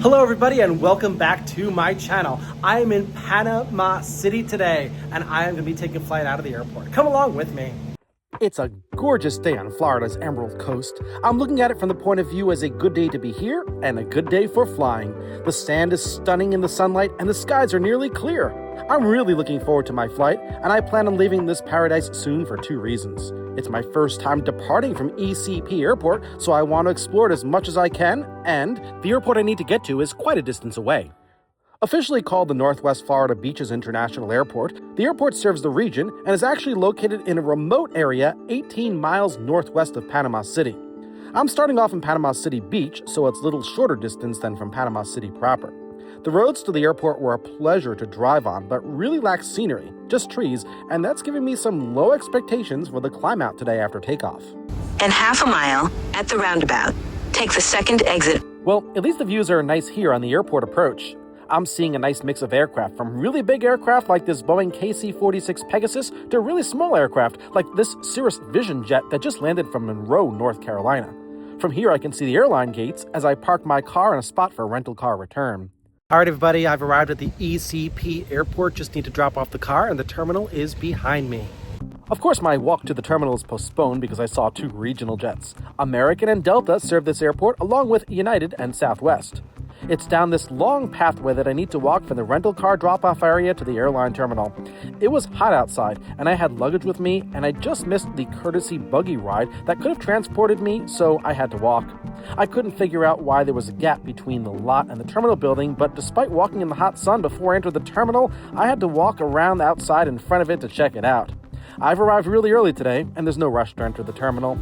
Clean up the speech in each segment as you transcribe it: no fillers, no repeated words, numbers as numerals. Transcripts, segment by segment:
Hello everybody and welcome back to my channel. I am in Panama City today and I am going to be taking a flight out of the airport. Come along with me. It's a gorgeous day on Florida's Emerald Coast. I'm looking at it from the point of view as a good day to be here and a good day for flying. The sand is stunning in the sunlight and the skies are nearly clear. I'm really looking forward to my flight and I plan on leaving this paradise soon for two reasons. It's my first time departing from ECP Airport, so I want to explore it as much as I can, and the airport I need to get to is quite a distance away. Officially called the Northwest Florida Beaches International Airport, the airport serves the region and is actually located in a remote area 18 miles northwest of Panama City. I'm starting off in Panama City Beach, so it's a little shorter distance than from Panama City proper. The roads to the airport were a pleasure to drive on, but really lack scenery, just trees, and that's giving me some low expectations for the climb out today after takeoff. And half a mile at the roundabout, take the second exit. Well, at least the views are nice here on the airport approach. I'm seeing a nice mix of aircraft, from really big aircraft like this Boeing KC-46 Pegasus to really small aircraft like this Cirrus Vision jet that just landed from Monroe, North Carolina. From here I can see the airline gates as I park my car in a spot for a rental car return. All right, everybody, I've arrived at the ECP airport. Just need to drop off the car and the terminal is behind me. Of course, my walk to the terminal is postponed because I saw two regional jets. American and Delta serve this airport along with United and Southwest. It's down this long pathway that I need to walk from the rental car drop-off area to the airline terminal. It was hot outside, and I had luggage with me, and I just missed the courtesy buggy ride that could have transported me, so I had to walk. I couldn't figure out why there was a gap between the lot and the terminal building, but despite walking in the hot sun before I entered the terminal, I had to walk around outside in front of it to check it out. I've arrived really early today, and there's no rush to enter the terminal.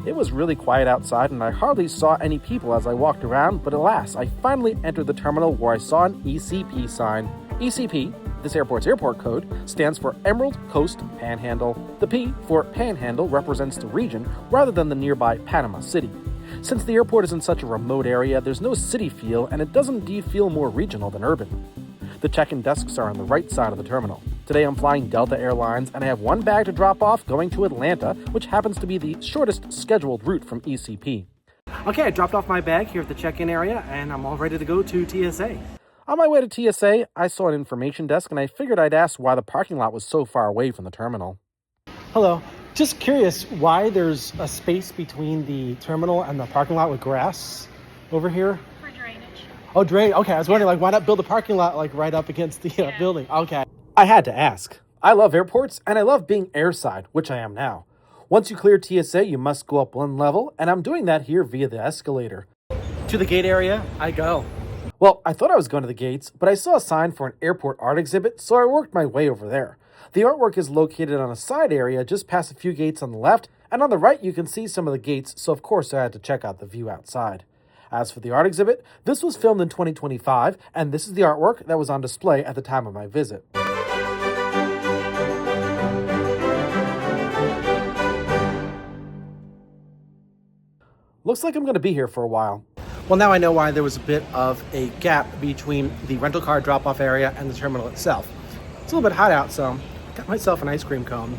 It was really quiet outside, and I hardly saw any people as I walked around, but alas, I finally entered the terminal where I saw an ECP sign. ECP, this airport's airport code, stands for Emerald Coast Panhandle. The P for Panhandle represents the region rather than the nearby Panama City. Since the airport is in such a remote area, there's no city feel, and it doesn't indeed feel more regional than urban. The check-in desks are on the right side of the terminal. Today I'm flying Delta Airlines, and I have one bag to drop off going to Atlanta, which happens to be the shortest scheduled route from ECP. Okay, I dropped off my bag here at the check-in area, and I'm all ready to go to TSA. On my way to TSA, I saw an information desk, and I figured I'd ask why the parking lot was so far away from the terminal. Hello. Just curious why there's a space between the terminal and the parking lot with grass over here? For drainage. Oh, drain. Okay, I was wondering, why not build a parking lot right up against the building? Okay. I had to ask. I love airports, and I love being airside, which I am now. Once you clear TSA, you must go up one level, and I'm doing that here via the escalator. To the gate area, I go. Well, I thought I was going to the gates, but I saw a sign for an airport art exhibit, so I worked my way over there. The artwork is located on a side area just past a few gates on the left, and on the right you can see some of the gates, so of course I had to check out the view outside. As for the art exhibit, this was filmed in 2025, and this is the artwork that was on display at the time of my visit. Looks like I'm going to be here for a while. Well, now I know why there was a bit of a gap between the rental car drop-off area and the terminal itself. It's a little bit hot out, so I got myself an ice cream cone.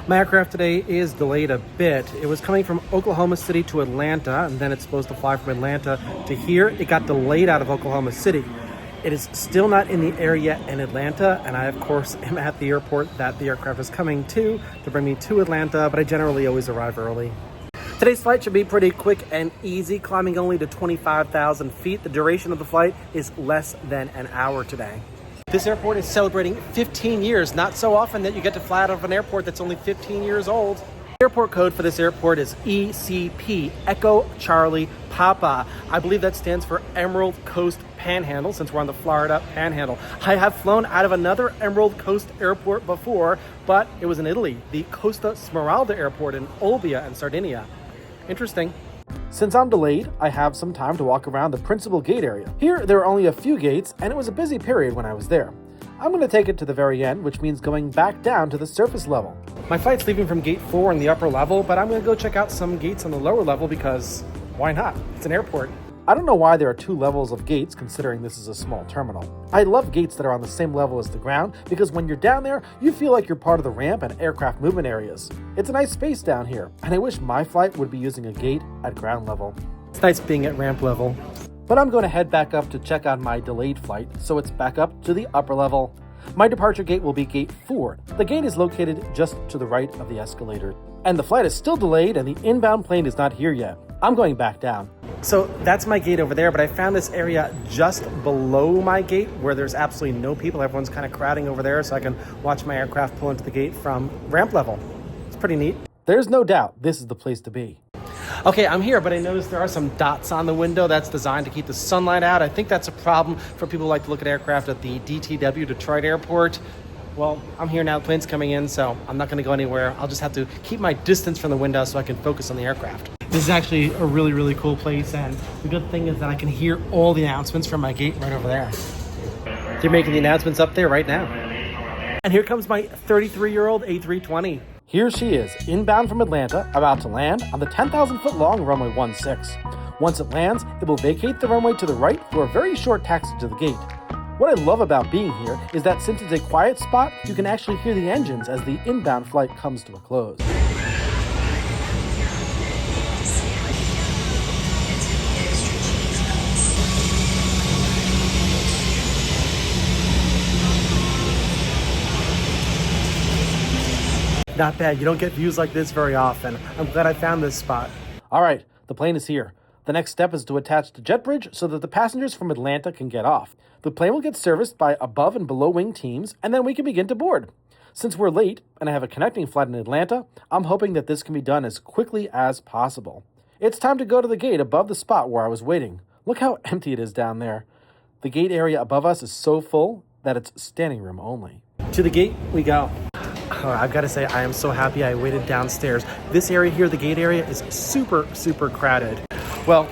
My aircraft today is delayed a bit. It was coming from Oklahoma City to Atlanta, and then it's supposed to fly from Atlanta to here. It got delayed out of Oklahoma City. It is still not in the air yet in Atlanta, and I, of course, am at the airport that the aircraft is coming to bring me to Atlanta, but I generally always arrive early. Today's flight should be pretty quick and easy, climbing only to 25,000 feet. The duration of the flight is less than an hour today. This airport is celebrating 15 years. Not so often that you get to fly out of an airport that's only 15 years old. The airport code for this airport is ECP, Echo Charlie Papa. I believe that stands for Emerald Coast Panhandle, since we're on the Florida Panhandle. I have flown out of another Emerald Coast airport before, but it was in Italy, the Costa Smeralda airport in Olbia in Sardinia. Interesting. Since I'm delayed, I have some time to walk around the principal gate area. Here, there are only a few gates, and it was a busy period when I was there. I'm going to take it to the very end, which means going back down to the surface level. My flight's leaving from gate 4 in the upper level, but I'm going to go check out some gates on the lower level because why not? It's an airport. I don't know why there are 2 levels of gates considering this is a small terminal. I love gates that are on the same level as the ground because when you're down there, you feel like you're part of the ramp and aircraft movement areas. It's a nice space down here, and I wish my flight would be using a gate at ground level. It's nice being at ramp level. But I'm going to head back up to check on my delayed flight, so it's back up to the upper level. My departure gate will be gate 4. The gate is located just to the right of the escalator. And the flight is still delayed and the inbound plane is not here yet. I'm going back down. So that's my gate over there, but I found this area just below my gate where there's absolutely no people. Everyone's kind of crowding over there so I can watch my aircraft pull into the gate from ramp level. It's pretty neat. There's no doubt this is the place to be. Okay, I'm here, but I noticed there are some dots on the window. That's designed to keep the sunlight out. I think that's a problem for people who like to look at aircraft at the DTW, Detroit Airport. Well, I'm here now, the plane's coming in, so I'm not gonna go anywhere. I'll just have to keep my distance from the window so I can focus on the aircraft. This is actually a really, really cool place, and the good thing is that I can hear all the announcements from my gate right over there. They're making the announcements up there right now. And here comes my 33-year-old A320. Here she is, inbound from Atlanta, about to land on the 10,000-foot-long runway 16. Once it lands, it will vacate the runway to the right for a very short taxi to the gate. What I love about being here is that since it's a quiet spot, you can actually hear the engines as the inbound flight comes to a close. Not bad. You don't get views like this very often. I'm glad I found this spot. All right, the plane is here. The next step is to attach the jet bridge so that the passengers from Atlanta can get off. The plane will get serviced by above and below wing teams, and then we can begin to board. Since we're late and I have a connecting flight in Atlanta, I'm hoping that this can be done as quickly as possible. It's time to go to the gate above the spot where I was waiting. Look how empty it is down there. The gate area above us is so full that it's standing room only. To the gate we go. Oh, I've got to say, I am so happy I waited downstairs. This area here, the gate area, is super, super crowded. Well,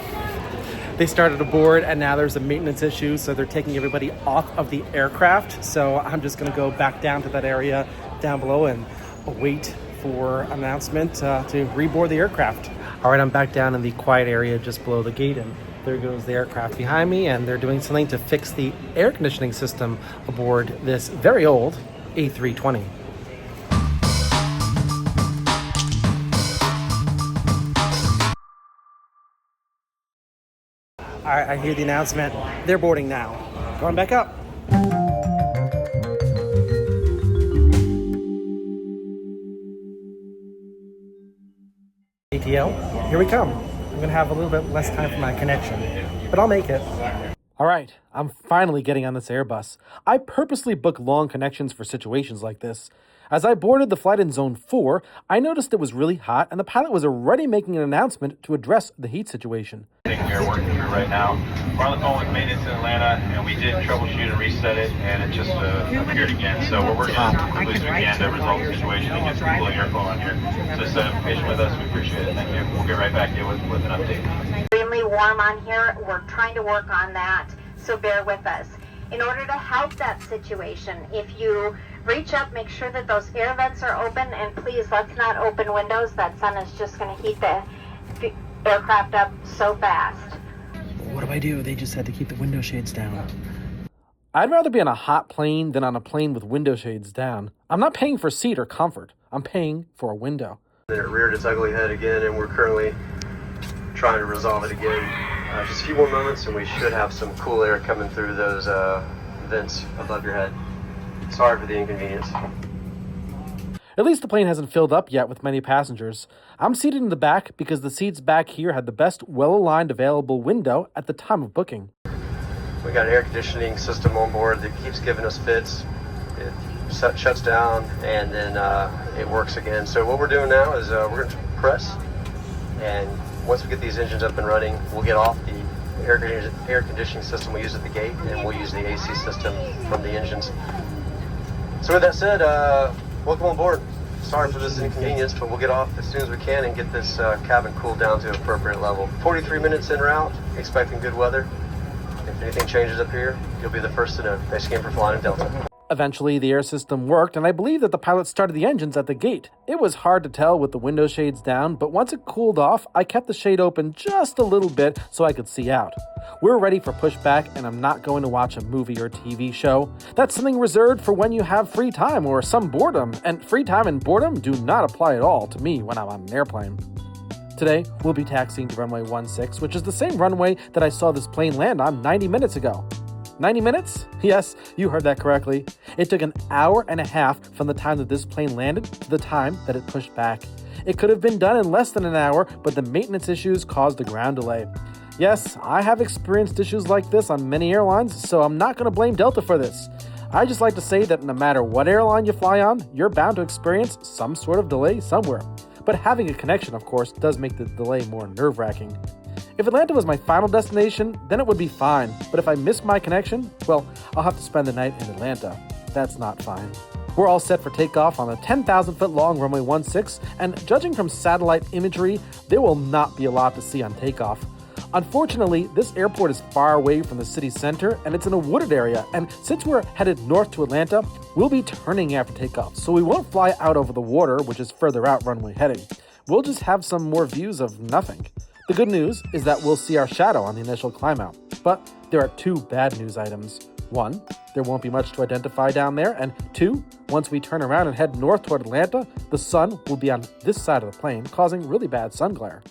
they started aboard and now there's a maintenance issue, so they're taking everybody off of the aircraft. So I'm just going to go back down to that area down below and wait for an announcement to reboard the aircraft. All right, I'm back down in the quiet area just below the gate, and there goes the aircraft behind me, and they're doing something to fix the air conditioning system aboard this very old A320. All right, I hear the announcement. They're boarding now. Going back up. ATL, here we come. I'm gonna have a little bit less time for my connection, but I'll make it. All right, I'm finally getting on this Airbus. I purposely book long connections for situations like this. As I boarded the flight in Zone 4, I noticed it was really hot and the pilot was already making an announcement to address the heat situation. We are working through right now. We're on the phone with maintenance in Atlanta, and we did troubleshoot and reset it, and it just appeared again. So we're working as quickly as we can to resolve the situation and get some cooling airflow on here. So stay patient with us. We appreciate it. Thank you. We'll get right back to you with an update. Extremely warm on here. We're trying to work on that, so bear with us. In order to help that situation, if you reach up, make sure that those air vents are open, and please, let's not open windows. That sun is just going to heat the aircraft up so fast. What do? They just had to keep the window shades down. I'd rather be on a hot plane than on a plane with window shades down. I'm not paying for seat or comfort. I'm paying for a window. Then it reared its ugly head again, and we're currently trying to resolve it again. Just a few more moments, and we should have some cool air coming through those vents above your head. Sorry for the inconvenience. At least the plane hasn't filled up yet with many passengers. I'm seated in the back because the seats back here had the best well-aligned available window at the time of booking. We got an air conditioning system on board that keeps giving us fits. It shuts down and then it works again. So what we're doing now is we're going to press, and once we get these engines up and running, we'll get off the air conditioning system we use at the gate, and we'll use the AC system from the engines. So with that said, welcome on board. Sorry for this inconvenience, but we'll get off as soon as we can and get this cabin cooled down to appropriate level. 43 minutes en route, expecting good weather. If anything changes up here, you'll be the first to know. Thanks again for flying in Delta. Eventually, the air system worked, and I believe that the pilot started the engines at the gate. It was hard to tell with the window shades down, but once it cooled off, I kept the shade open just a little bit so I could see out. We're ready for pushback, and I'm not going to watch a movie or TV show. That's something reserved for when you have free time or some boredom, and free time and boredom do not apply at all to me when I'm on an airplane. Today, we'll be taxiing to runway 16, which is the same runway that I saw this plane land on 90 minutes ago. 90 minutes? Yes, you heard that correctly. It took an hour and a half from the time that this plane landed to the time that it pushed back. It could have been done in less than an hour, but the maintenance issues caused a ground delay. Yes, I have experienced issues like this on many airlines, so I'm not going to blame Delta for this. I just like to say that no matter what airline you fly on, you're bound to experience some sort of delay somewhere. But having a connection, of course, does make the delay more nerve-wracking. If Atlanta was my final destination, then it would be fine. But if I miss my connection, well, I'll have to spend the night in Atlanta. That's not fine. We're all set for takeoff on a 10,000-foot-long runway 16, and judging from satellite imagery, there will not be a lot to see on takeoff. Unfortunately, this airport is far away from the city center, and it's in a wooded area, and since we're headed north to Atlanta, we'll be turning after takeoff, so we won't fly out over the water, which is further out runway heading. We'll just have some more views of nothing. The good news is that we'll see our shadow on the initial climb out. But there are two bad news items. One, there won't be much to identify down there. And two, once we turn around and head north toward Atlanta, the sun will be on this side of the plane, causing really bad sun glare.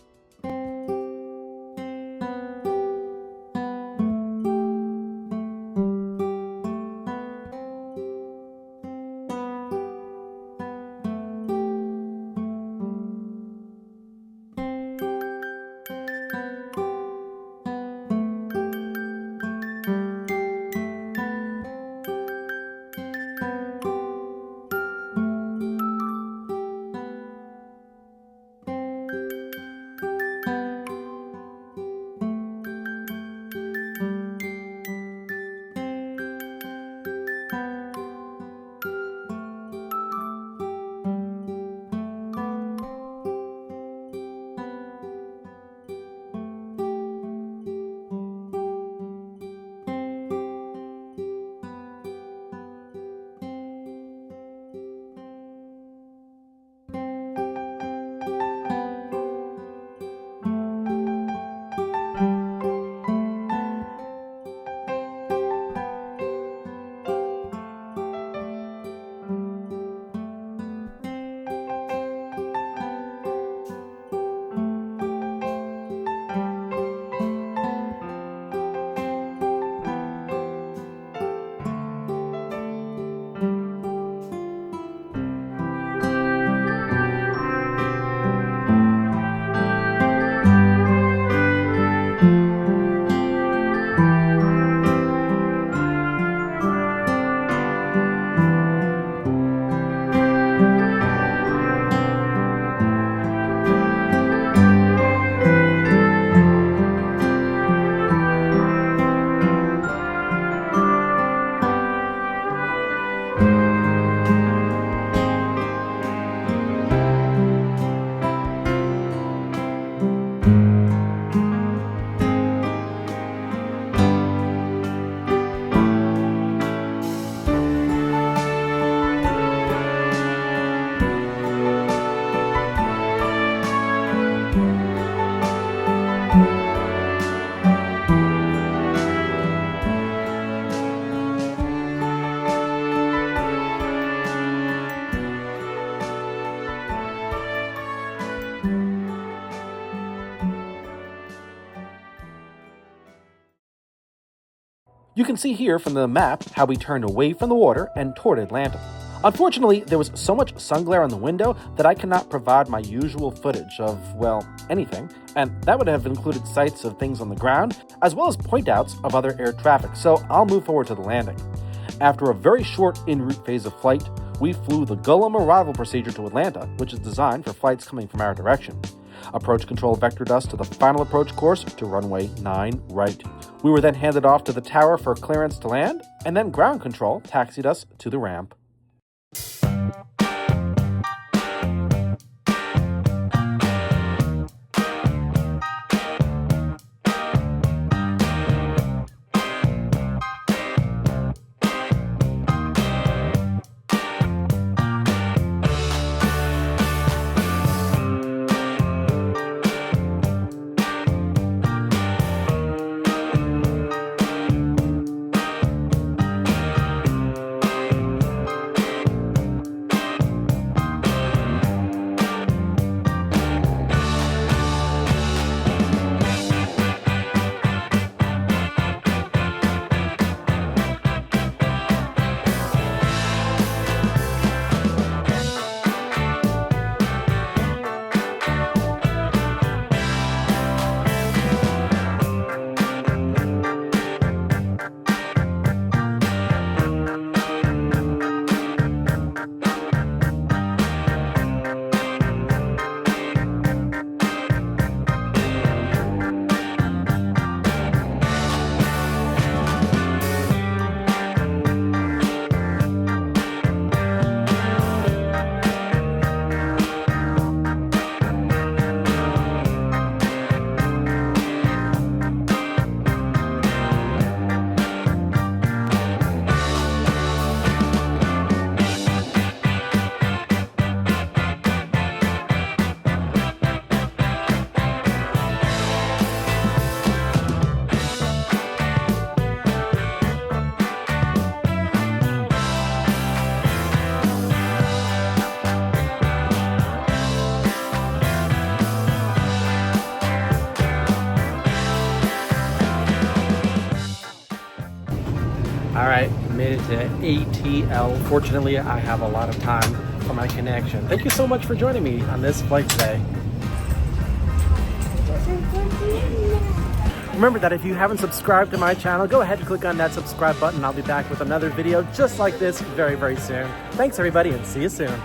You can see here from the map how we turned away from the water and toward Atlanta. Unfortunately, there was so much sun glare on the window that I cannot provide my usual footage of, well, anything, and that would have included sights of things on the ground, as well as point-outs of other air traffic, so I'll move forward to the landing. After a very short en route phase of flight, we flew the Gullum arrival procedure to Atlanta, which is designed for flights coming from our direction. Approach control vectored us to the final approach course to runway 9 right. We were then handed off to the tower for clearance to land, and then ground control taxied us to the ramp. right, made it to ATL. Fortunately, I have a lot of time for my connection. Thank you so much for joining me on this flight today. Remember that if you haven't subscribed to my channel, go ahead and click on that subscribe button. I'll be back with another video just like this very, very soon. Thanks everybody, and see you soon.